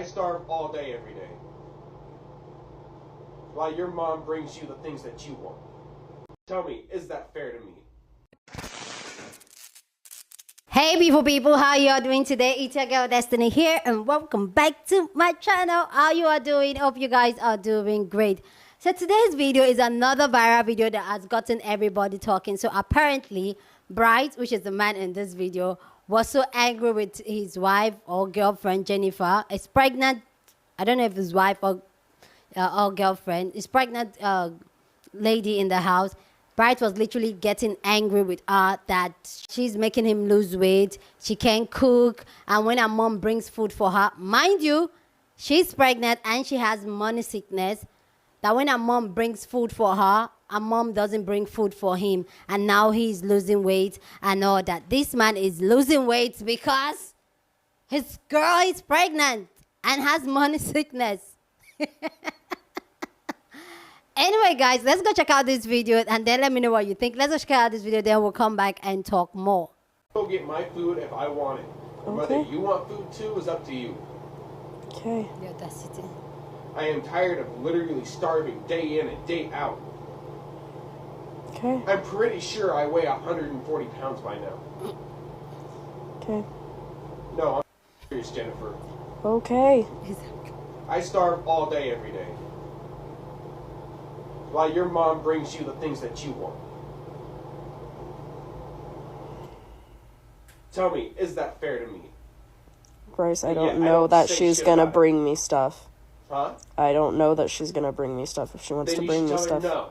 starve all day, every day, while your mom brings you the things that you want. Tell me, is that fair to me? Hey beautiful people, how you all doing today? It's your girl Destiny here and welcome back to my channel. How you are doing? Hope you guys are doing great. So today's video is another viral video that has gotten everybody talking. So apparently Bryce, which is the man in this video, was so angry with his wife or girlfriend Jennifer. Is pregnant. I don't know if his wife or girlfriend is pregnant lady in the house. Bryce was literally getting angry with her that she's making him lose weight. She can't cook. And when her mom brings food for her, mind you, she's pregnant and she has money sickness. That when her mom brings food for her mom doesn't bring food for him. And now he's losing weight and all that. This man is losing weight because his girl is pregnant and has money sickness. Anyway, guys, let's go check out this video and then let me know what you think. Let's go check out this video, then we'll come back and talk more. Go get my food if I want it. Okay. Whether you want food too is up to you. Okay. The audacity. I am tired of literally starving day in and day out. Okay. I'm pretty sure I weigh 140 pounds by now. Okay. No, I'm serious, Jennifer. Okay. I starve all day, every day, while your mom brings you the things that you want. Tell me, is that fair to me? Bryce, I Yeah, don't I know don't that say she's shit gonna about it. bring me stuff. Huh? I don't know that she's gonna bring me stuff if she wants Then to you bring should me tell her stuff. no.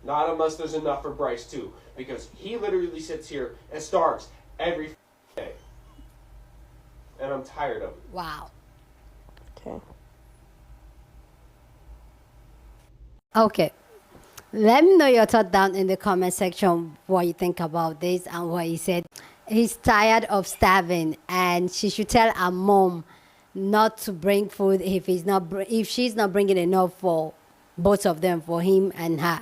Not unless there's enough for Bryce too, because he literally sits here and starves every day, and I'm tired of it. Wow. Okay. Okay. Let me know your thought down in the comment section what you think about this and what he said. He's tired of starving and she should tell her mom not to bring food if she's not bringing enough for both of them, for him and her.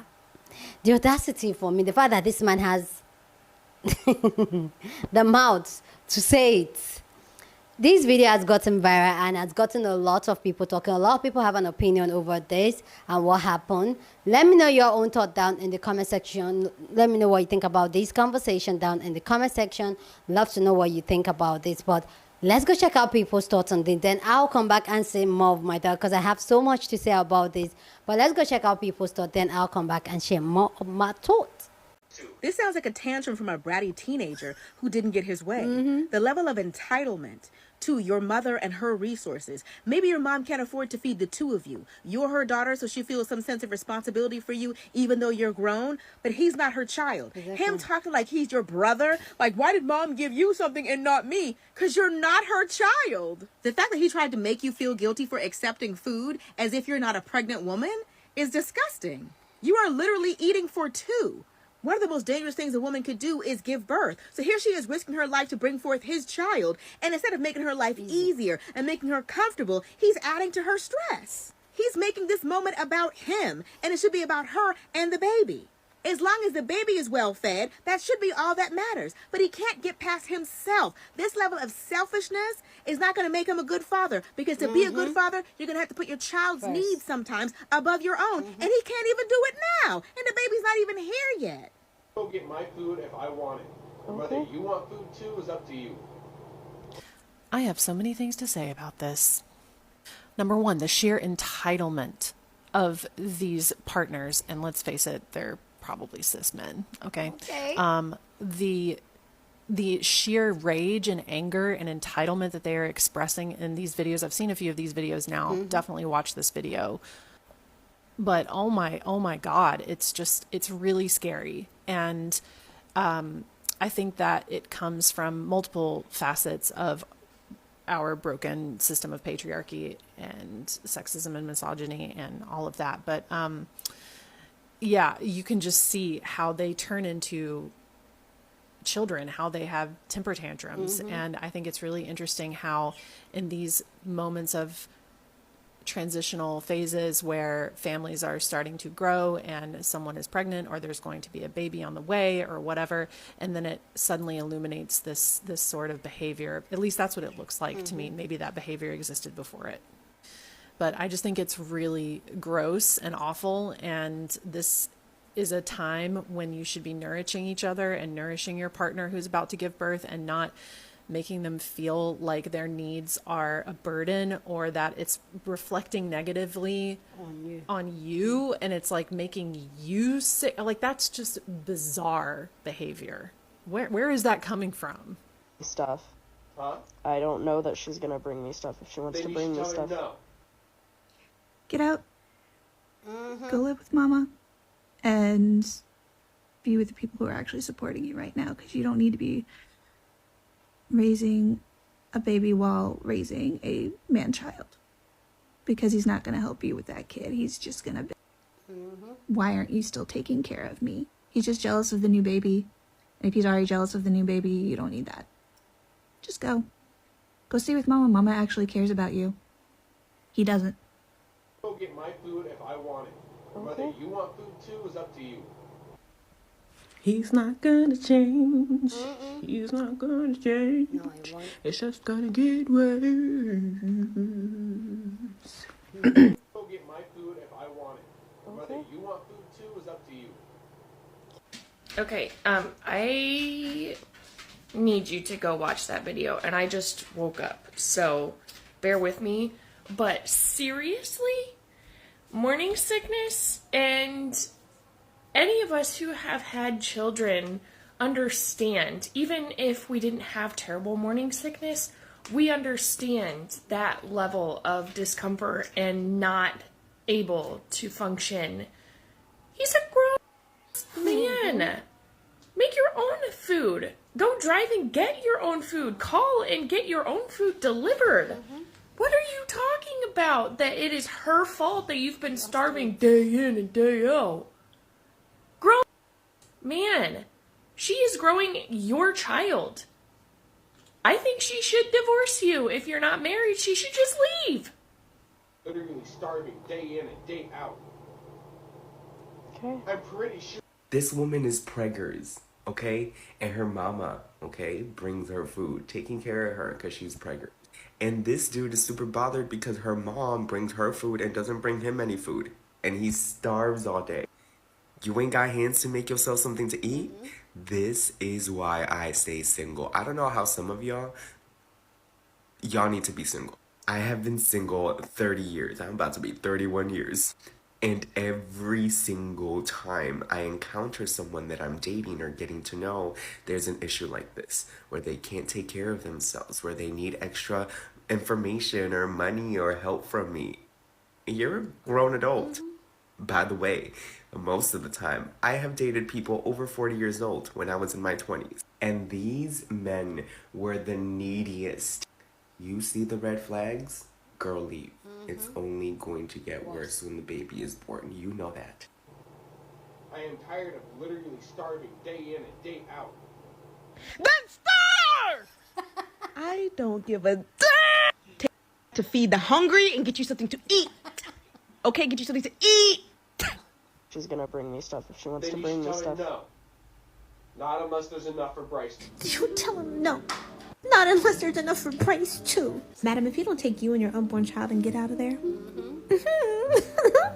The audacity for me, the fact that this man has the mouth to say it. This video has gotten viral and has gotten a lot of people talking. A lot of people have an opinion over this and what happened. Let me know your own thought down in the comment section. Let me know what you think about this conversation down in the comment section. Love to know what you think about this. But let's go check out people's thoughts on this. Then I'll come back and say more of my thoughts because I have so much to say about this. But let's go check out people's thoughts. Then I'll come back and share more of my thoughts. This sounds like a tantrum from a bratty teenager who didn't get his way. The level of entitlement to your mother and her resources. Maybe your mom can't afford to feed the two of you. You're her daughter, so she feels some sense of responsibility for you, even though you're grown. But he's not her child. Exactly. Him talking like he's your brother, like, why did mom give you something and not me? Because you're not her child. The fact that he tried to make you feel guilty for accepting food as if you're not a pregnant woman is disgusting. You are literally eating for two. One of the most dangerous things a woman could do is give birth. So here she is risking her life to bring forth his child. And instead of making her life easier and making her comfortable, he's adding to her stress. He's making this moment about him. And it should be about her and the baby. As long as the baby is well fed, that should be all that matters. But he can't get past himself. This level of selfishness is not going to make him a good father. Because to be a good father, you're going to have to put your child's needs sometimes above your own. And he can't even do it now. And the baby's not even here yet. Go get my food if I want it. Whether you want food too is up to you. I have so many things to say about this. Number one, the sheer entitlement of these partners, and let's face it, they're probably cis men, okay? The sheer rage and anger and entitlement that they are expressing in these videos. I've seen a few of these videos now. Definitely watch this video. But oh my God, it's really scary. And I think that it comes from multiple facets of our broken system of patriarchy and sexism and misogyny and all of that. But yeah, you can just see how they turn into children, how they have temper tantrums. And I think it's really interesting how in these moments of transitional phases where families are starting to grow and someone is pregnant or there's going to be a baby on the way or whatever, and then it suddenly illuminates this sort of behavior. At least that's what it looks like to me. Maybe that behavior existed before it. But I just think it's really gross and awful, and this is a time when you should be nourishing each other and nourishing your partner who's about to give birth, and not making them feel like their needs are a burden or that it's reflecting negatively on you, and it's like making you sick. Like, that's just bizarre behavior. Where is that coming from? Stuff. Huh? I don't know that she's gonna bring me stuff if she wants Then to you bring should me tell her stuff. no. Get out, go live with mama, and be with the people who are actually supporting you right now, because you don't need to be raising a baby while raising a man-child, because he's not going to help you with that kid. He's just going to be, why aren't you still taking care of me? He's just jealous of the new baby, and if he's already jealous of the new baby, you don't need that. Just go stay with mama. Mama actually cares about you. He doesn't. Go get my food if I want it. Whether you want food too is up to you. He's not gonna change. He's not gonna change. No, I won't. It's just gonna get worse. Go get my food if I want it. Whether you want food too is up to you. Okay, I need you to go watch that video, and I just woke up, so bear with me. But seriously, morning sickness, and any of us who have had children understand, even if we didn't have terrible morning sickness, we understand that level of discomfort and not able to function. He's a grown man. Make your own food. Go drive and get your own food. Call and get your own food delivered. What are you talking about? That it is her fault that you've been starving day in and day out. Grown man. She is growing your child. I think she should divorce you. If you're not married, she should just leave. Literally starving day in and day out. Okay. I'm pretty sure. This woman is preggers, okay? And her mama, okay, brings her food, taking care of her because she's preggers. And this dude is super bothered because her mom brings her food and doesn't bring him any food. And he starves all day. You ain't got hands to make yourself something to eat? This is why I stay single. I don't know how some of y'all need to be single. I have been single 30 years. I'm about to be 31 years. And every single time I encounter someone that I'm dating or getting to know, there's an issue like this, where they can't take care of themselves, where they need extra information or money or help from me. You're a grown adult. By the way, most of the time, I have dated people over 40 years old when I was in my 20s. And these men were the neediest. You see the red flags? Girl, leave. It's only going to get worse when the baby is born. You know that. I am tired of literally starving day in and day out. Then starve! I don't give a damn. Take to feed the hungry and get you something to eat. Okay, get you something to eat. She's gonna bring me stuff if she wants Then to you bring should me tell her stuff. no. Not unless there's enough for Bryce. You tell him no. Not unless there's enough for Bryce, too. Madam, if you don't take you and your unborn child and get out of there.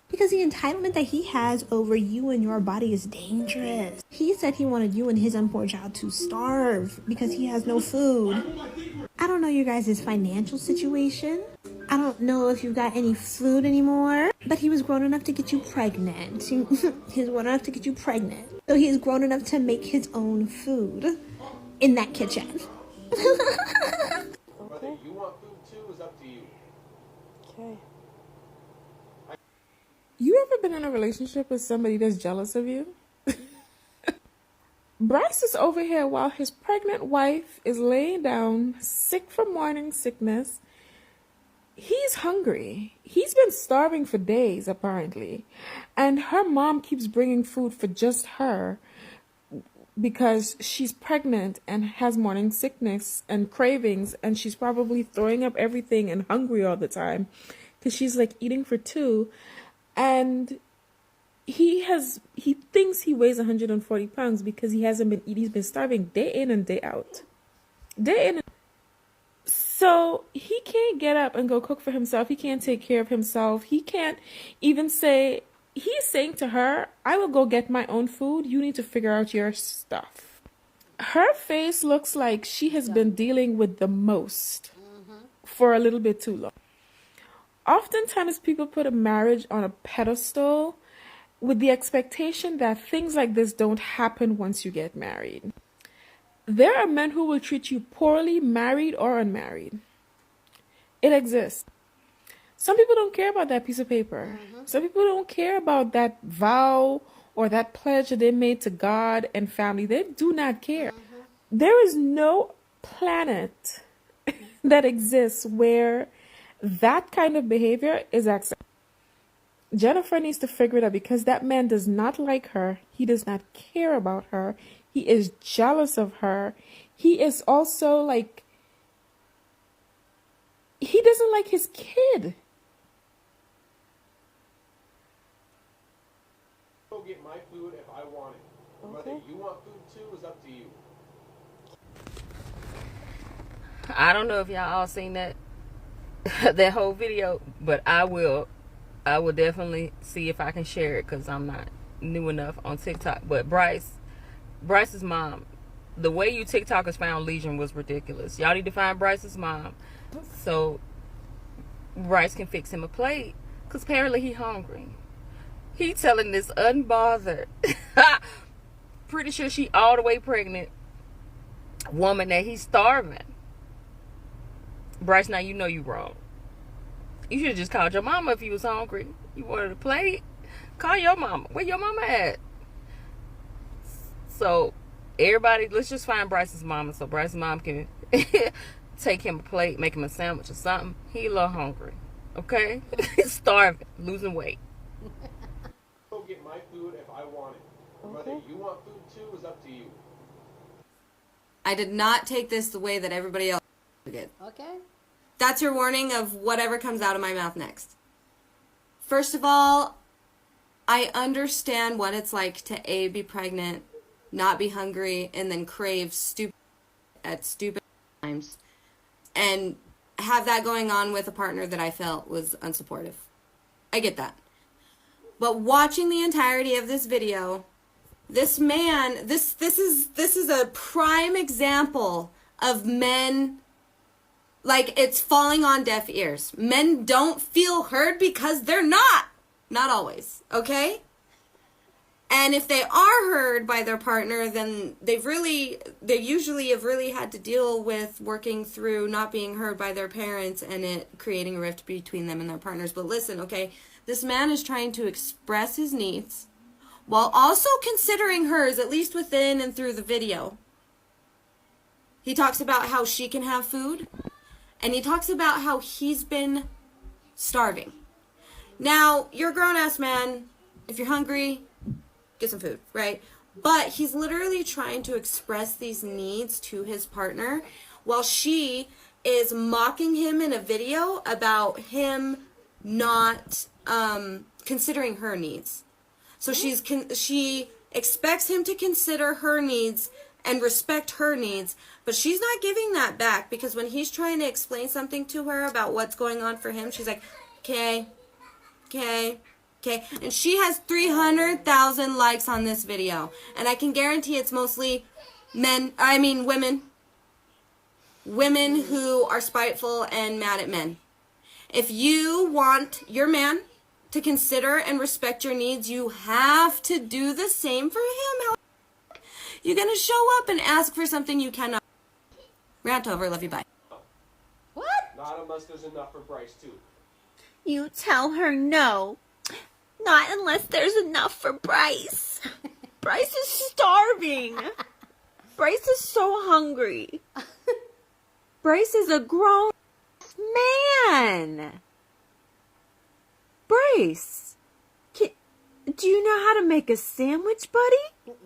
Because the entitlement that he has over you and your body is dangerous. He said he wanted you and his unborn child to starve because he has no food. I don't know your guys' financial situation. I don't know if you've got any food anymore. But he was grown enough to get you pregnant. He's grown enough to get you pregnant. So he is grown enough to make his own food in that kitchen. Whether you want food too is up to you. Okay. You ever been in a relationship with somebody that's jealous of you? Bryce is over here while his pregnant wife is laying down, sick from morning sickness. He's hungry. He's been starving for days, apparently. And her mom keeps bringing food for just her because she's pregnant and has morning sickness and cravings, and she's probably throwing up everything and hungry all the time. because she's like eating for two, and he thinks he weighs 140 pounds because he hasn't been eating. He's been starving day in and day out. So he can't get up and go cook for himself. He can't take care of himself. He can't even say, he's saying to her, I will go get my own food. You need to figure out your stuff. Her face looks like she has been dealing with the most for a little bit too long. Oftentimes people put a marriage on a pedestal with the expectation that things like this don't happen once you get married. There are men who will treat you poorly, married or unmarried. It exists. Some people don't care about that piece of paper. Some people don't care about that vow or that pledge that they made to God and family. They do not care. There is no planet that exists where that kind of behavior is acceptable. Jennifer needs to figure it out, because that man does not like her. He does not care about her. He is jealous of her. He is also like, he doesn't like his kid. Go get my food if I want it. Whether you want food too is up to you. I don't know if y'all all seen that that whole video, but I will definitely see if I can share it, because I'm not new enough on TikTok. But Bryce's mom, the way you TikTokers found Legion was ridiculous. Y'all need to find Bryce's mom so Bryce can fix him a plate, because apparently he hungry. He telling this unbothered, pretty sure she all the way pregnant woman that he's starving. Bryce, now you know you wrong. You should have just called your mama if you was hungry. You wanted a plate? Call your mama. Where your mama at? So, everybody, let's just find Bryce's mama so Bryce's mom can take him a plate, make him a sandwich or something. He a little hungry. Okay? He's starving, losing weight. Go get my food if I want it. Whether you want food too is up to you. I did not take this the way that everybody else did. Okay. That's your warning of whatever comes out of my mouth next. First of all, I understand what it's like to A, be pregnant, not be hungry, and then crave stupid times, and have that going on with a partner that I felt was unsupportive. I get that. But watching the entirety of this video, this man, this is a prime example of men. Like, it's falling on deaf ears. Men don't feel heard because they're not. Not always, okay? And if they are heard by their partner, then they usually have really had to deal with working through not being heard by their parents and it creating a rift between them and their partners. But listen, okay? This man is trying to express his needs while also considering hers, at least within and through the video. He talks about how she can have food. And he talks about how he's been starving. Now, you're a grown-ass man. If you're hungry, get some food, right? But he's literally trying to express these needs to his partner while she is mocking him in a video about him not considering her needs. So she expects him to consider her needs and respect her needs, but she's not giving that back, because when he's trying to explain something to her about what's going on for him, she's like, okay. And she has 300,000 likes on this video, and I can guarantee it's mostly women who are spiteful and mad at men. If you want your man to consider and respect your needs, you have to do the same for him. You're going to show up and ask for something you cannot. Rant over. Love you. Bye. What? Not unless there's enough for Bryce too. You tell her no. Not unless there's enough for Bryce. Bryce is starving. Bryce is so hungry. Bryce is a grown man. Bryce, do you know how to make a sandwich, buddy?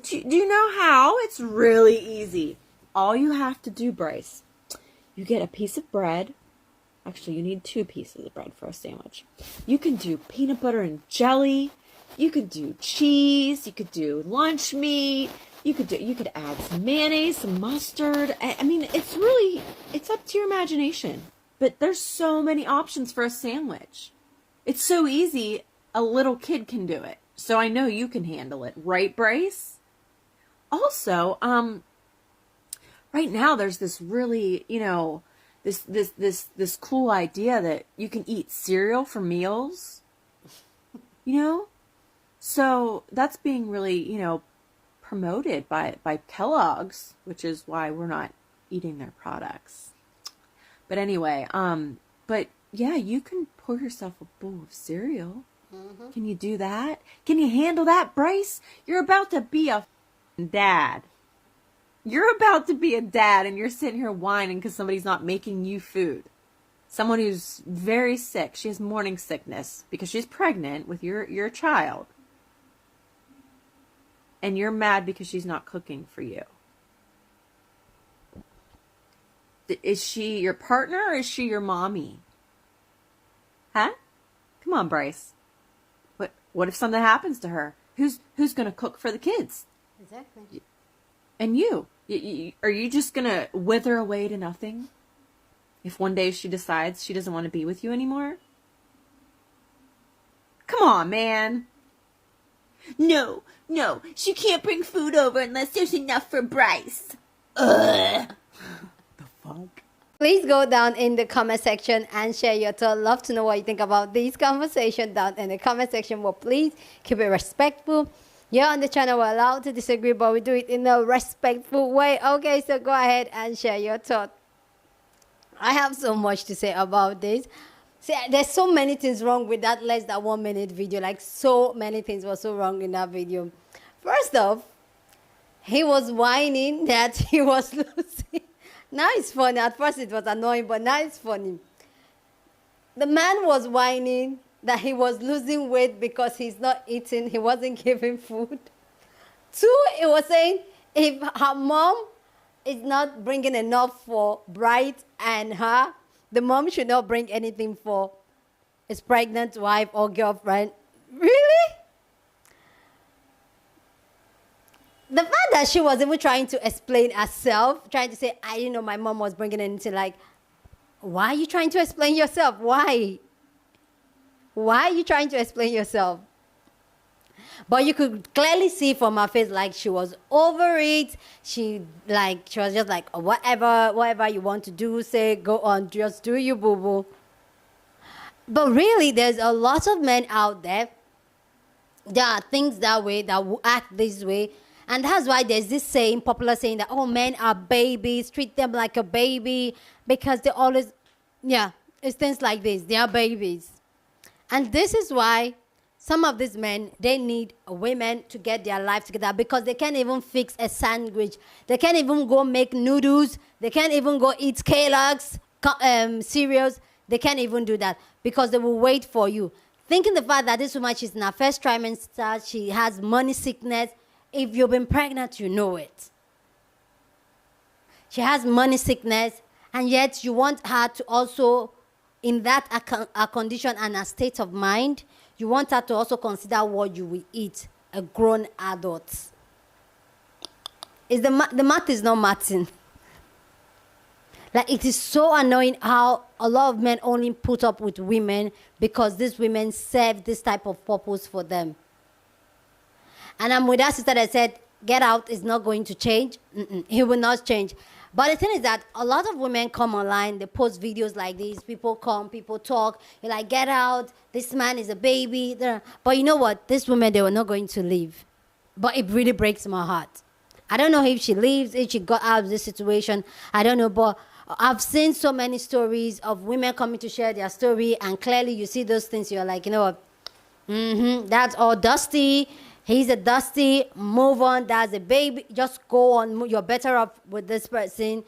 Do you know how? It's really easy. All you have to do, Bryce, you get a piece of bread, Actually, you need 2 pieces of bread for a sandwich. You can do peanut butter and jelly. You could do cheese. You could do lunch meat. You could add some mayonnaise, some mustard. I mean, it's up to your imagination. But there's so many options for a sandwich. It's so easy, a little kid can do it. So I know you can handle it, right, Bryce? Also, right now there's this really, this cool idea that you can eat cereal for meals. So that's being really, promoted by Kellogg's, which is why we're not eating their products. But anyway, but yeah, you can pour yourself a bowl of cereal. Mm-hmm. Can you do that? Can you handle that, Bryce? You're about to be a dad. You're about to be a dad and you're sitting here whining because somebody's not making you food. Someone who's very sick. She has morning sickness because she's pregnant with your child. And you're mad because she's not cooking for you. Is she your partner or is she your mommy? Huh? Come on, Bryce. What if something happens to her? Who's going to cook for the kids? Exactly. And you? Are you just going to wither away to nothing? If one day she decides she doesn't want to be with you anymore? Come on, man. No, she can't bring food over unless there's enough for Bryce. Ugh. The fuck? Please go down in the comment section and share your thoughts. Love to know what you think about this conversation down in the comment section. But please keep it respectful. Here on the channel, we're allowed to disagree, but we do it in a respectful way. Okay, so go ahead and share your thoughts. I have so much to say about this. See, there's so many things wrong with that less than 1 minute video. Like, so many things were so wrong in that video. First off, he was whining that he was losing. Now it's funny. At first it was annoying, but now it's funny. The man was whining that he was losing weight because he's not eating. He wasn't giving food. 2, he was saying if her mom is not bringing enough for Bryce and her, the mom should not bring anything for his pregnant wife or girlfriend. Really? The fact that she was even trying to explain herself, trying to say, I didn't know my mom was bringing anything, like, why are you trying to explain yourself? Why? Why are you trying to explain yourself? But you could clearly see from her face, like, she was over it. She was just like, oh, whatever you want to do, say, go on, just do you, boo-boo. But really, there's a lot of men out there. There are things that way, that will act this way. And that's why there's this saying, popular saying that, oh, men are babies, treat them like a baby, because they always, it's things like this. They are babies. And this is why some of these men, they need women to get their life together because they can't even fix a sandwich. They can't even go make noodles. They can't even go eat Kellogg's cereals. They can't even do that because they will wait for you. Thinking the fact that this woman, she's in her first trimester, she has money sickness. If you've been pregnant, you know it. She has money sickness, and yet you want her to also, in that a condition and a state of mind, you want her to also consider what you will eat, a grown adult. The math is not matching. Like, it is so annoying how a lot of men only put up with women because these women serve this type of purpose for them. And I'm with that sister that said, get out is not going to change. He will not change. But the thing is that a lot of women come online, they post videos like this, people come, people talk, you're like, get out, this man is a baby. But you know what? These women, they were not going to leave. But it really breaks my heart. I don't know if she leaves, if she got out of this situation. I don't know, but I've seen so many stories of women coming to share their story, and clearly you see those things, you're like, you know what? That's all dusty. He's a dusty, move on, that's a baby, just go on, you're better off with this person.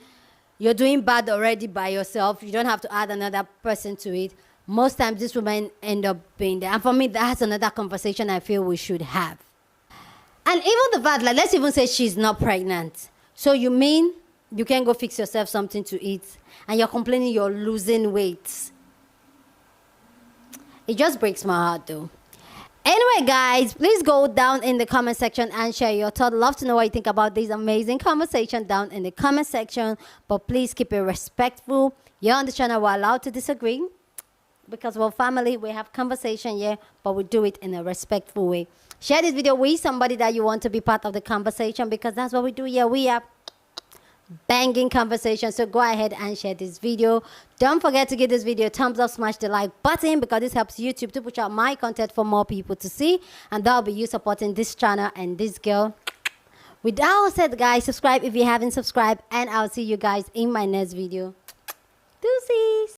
You're doing bad already by yourself. You don't have to add another person to it. Most times, these women end up being there. And for me, that's another conversation I feel we should have. And even the fact, like, let's even say she's not pregnant. So you mean you can't go fix yourself something to eat, and you're complaining you're losing weight. It just breaks my heart though. Anyway, guys, please go down in the comment section and share your thoughts. Love to know what you think about this amazing conversation down in the comment section. But please keep it respectful. You're on the channel, we're allowed to disagree. Because we're family, we have conversation, yeah, but we do it in a respectful way. Share this video with somebody that you want to be part of the conversation, because that's what we do here. We have banging conversation. So go ahead and share this video. Don't forget to give this video a thumbs up, smash the like button, because this helps YouTube to push out my content for more people to see, and that'll be you supporting this channel and this girl. With that all said, guys, subscribe if you haven't subscribed, and I'll see you guys in my next video. Deuces.